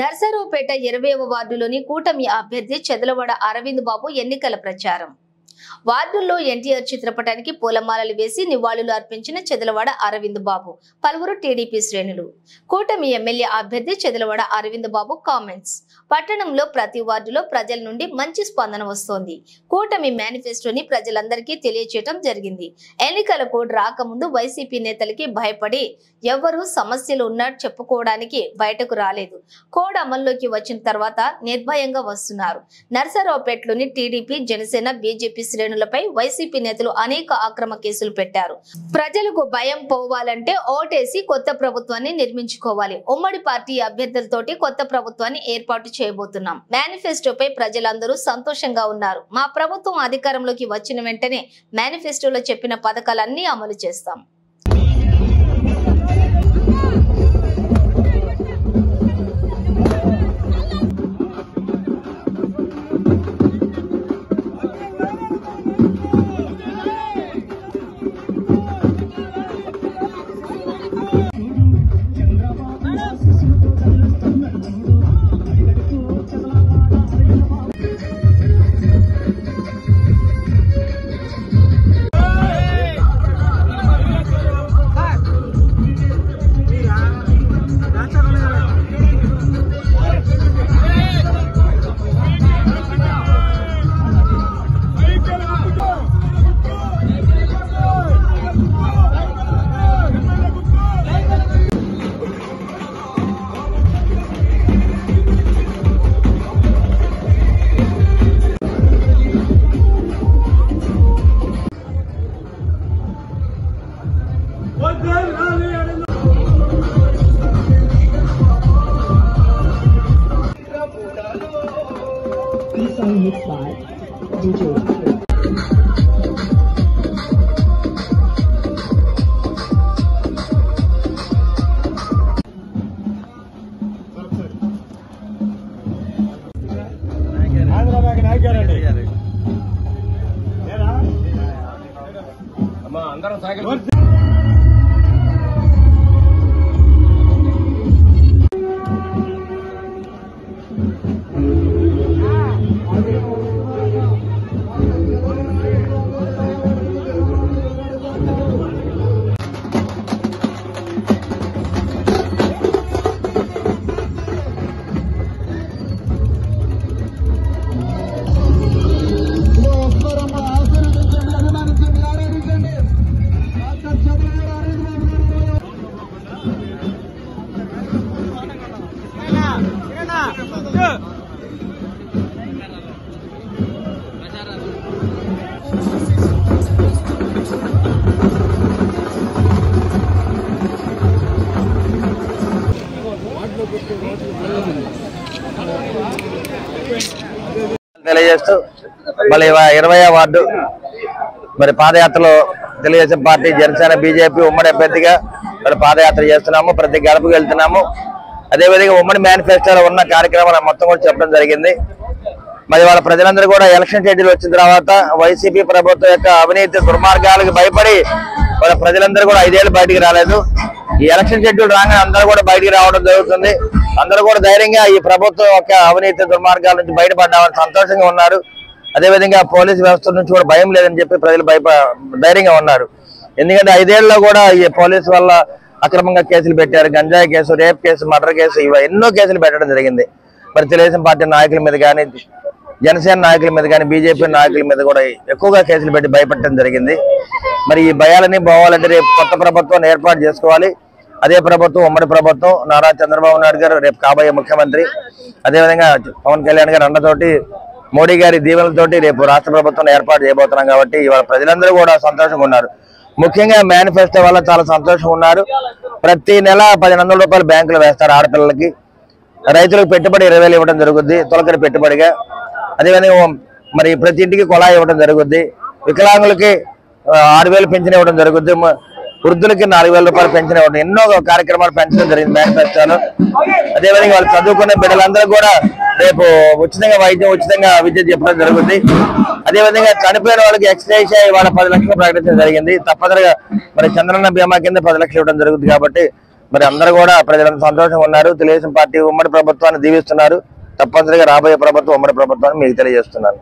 నర్సరావుపేట 20వ వార్డులోని కూటమి అభ్యర్థి చెదలవాడ అరవింద్ బాబు ఎన్నికల ప్రచారం. వార్డుల్లో ఎన్టీఆర్ చిత్రపటానికి పూలమాలలు వేసి నివాళులు అర్పించిన చెదలవాడ అరవింద్ బాబు. పలువురు టీడీపీ శ్రేణులు. కూటమి ఎమ్మెల్యే అభ్యర్థి చెదలవాడ అరవింద్ బాబు కామెంట్స్. పట్టణంలో ప్రతి వార్డులో ప్రజల నుండి మంచి స్పందన వస్తోంది. కూటమి మేనిఫెస్టోని ప్రజలందరికీ తెలియచేయడం జరిగింది. ఎన్నికల కోడ్ రాకముందు వైసీపీ నేతలకి భయపడి ఎవరు సమస్యలు ఉన్నట్టు చెప్పుకోవడానికి బయటకు రాలేదు. కోడ్ అమల్లోకి వచ్చిన తర్వాత నిర్భయంగా వస్తున్నారు. నర్సరావుపేటలోని టీడీపీ, జనసేన, బీజేపీ శ్రేణులపై వైసీపీ నేతలు అనేక అక్రమ కేసులు పెట్టారు. ప్రజలకు భయం పోవాలంటే ఓటేసి కొత్త ప్రభుత్వాన్ని నిర్మించుకోవాలి. ఉమ్మడి పార్టీ అభ్యర్థులతోటి కొత్త ప్రభుత్వాన్ని ఏర్పాటు చేయబోతున్నాం. మేనిఫెస్టోపై ప్రజలందరూ సంతోషంగా ఉన్నారు. మా ప్రభుత్వం అధికారంలోకి వచ్చిన వెంటనే మేనిఫెస్టోలో చెప్పిన పథకాలన్నీ అమలు చేస్తాం. తెలియజేస్తూ మళ్ళీ 20వ వార్డు మరి పాదయాత్రలో తెలుగుదేశం పార్టీ, జనసేన, బీజేపీ ఉమ్మడి అభ్యర్థిగా మరి పాదయాత్ర చేస్తున్నాము. ప్రతి గడపకు వెళ్తున్నాము. అదేవిధంగా ఉమ్మడి మేనిఫెస్టోలో ఉన్న కార్యక్రమాలు మొత్తం కూడా చెప్పడం జరిగింది. మరి వాళ్ళ ప్రజలందరూ కూడా ఎలక్షన్ షెడ్యూల్ వచ్చిన తర్వాత వైసీపీ ప్రభుత్వం యొక్క అవినీతి దుర్మార్గాలకు భయపడి వాళ్ళ ప్రజలందరూ కూడా 5 ఏళ్ళు బయటికి రాలేదు. ఈ ఎలక్షన్ షెడ్యూల్ రాగానే అందరూ కూడా బయటికి రావడం జరుగుతుంది. అందరూ కూడా ధైర్యంగా ఈ ప్రభుత్వం యొక్క అవినీతి దుర్మార్గాల నుంచి బయటపడ్డామని సంతోషంగా ఉన్నారు. అదేవిధంగా పోలీసు వ్యవస్థ నుంచి కూడా భయం లేదని చెప్పి ప్రజలు ధైర్యంగా ఉన్నారు. ఎందుకంటే 5 ఏళ్లలో కూడా ఈ పోలీసు వల్ల అక్రమంగా కేసులు పెట్టారు. గంజాయి case, rape case, murder case, ఇవి ఎన్నో కేసులు పెట్టడం జరిగింది. మరి తెలుగుదేశం పార్టీ నాయకుల మీద కానీ, జనసేన నాయకుల మీద కానీ, బీజేపీ నాయకుల మీద కూడా ఎక్కువగా కేసులు పెట్టి భయపెట్టడం జరిగింది. మరి ఈ భయాలని పోవాలంటే రేపు కొత్త ప్రభుత్వాన్ని ఏర్పాటు చేసుకోవాలి. అదే ప్రభుత్వం ఉమ్మడి ప్రభుత్వం, నారా చంద్రబాబు నాయుడు గారు రేపు కాబోయే ముఖ్యమంత్రి, అదేవిధంగా పవన్ కళ్యాణ్ గారు అండతోటి, మోడీ గారి దీవెనలతోటి రేపు రాష్ట్ర ప్రభుత్వం ఏర్పాటు చేయబోతున్నాం. కాబట్టి ఇవాళ ప్రజలందరూ కూడా సంతోషంగా ఉన్నారు. ముఖ్యంగా మేనిఫెస్టో వల్ల చాలా సంతోషంగా ఉన్నారు. ప్రతి నెల 10,000 రూపాయలు బ్యాంకులో వేస్తారు ఆడపిల్లలకి. రైతులకు పెట్టుబడి 20,000 ఇవ్వడం జరుగుద్ది తొలకరి పెట్టుబడిగా. అదేవిధంగా మరి ప్రతి ఇంటికి కుళాయి ఇవ్వడం జరుగుద్ది. వికలాంగులకి 6,000 పెన్షన్ ఇవ్వడం జరుగుద్ది. వృద్ధులకి 4,000 రూపాయలు పెన్షన్ ఇవ్వడం, ఎన్నో కార్యక్రమాలు పెంచడం జరిగింది మేనిఫెస్టోలో. అదేవిధంగా వాళ్ళు చదువుకునే బిడ్డలందరూ కూడా రేపు ఉచితంగా వైద్యం, ఉచితంగా విద్య చెప్పడం జరుగుతుంది. అదేవిధంగా చనిపోయిన వాళ్ళకి ఎక్స్‌గ్రేషియా ఇవాళ 10 లక్షలు ప్రకటించడం జరిగింది. తప్పనిసరిగా మరి చంద్రన్న బీమా కింద 10 లక్షలు ఇవ్వడం జరుగుతుంది. కాబట్టి మరి అందరూ కూడా ప్రజలంతా సంతోషంగా ఉన్నారు. తెలుగుదేశం పార్టీ ఉమ్మడి ప్రభుత్వాన్ని దీవిస్తున్నారు. తప్పనిసరిగా రాబోయే ప్రభుత్వం ఉమ్మడి ప్రభుత్వాన్ని మీకు తెలియజేస్తున్నాను.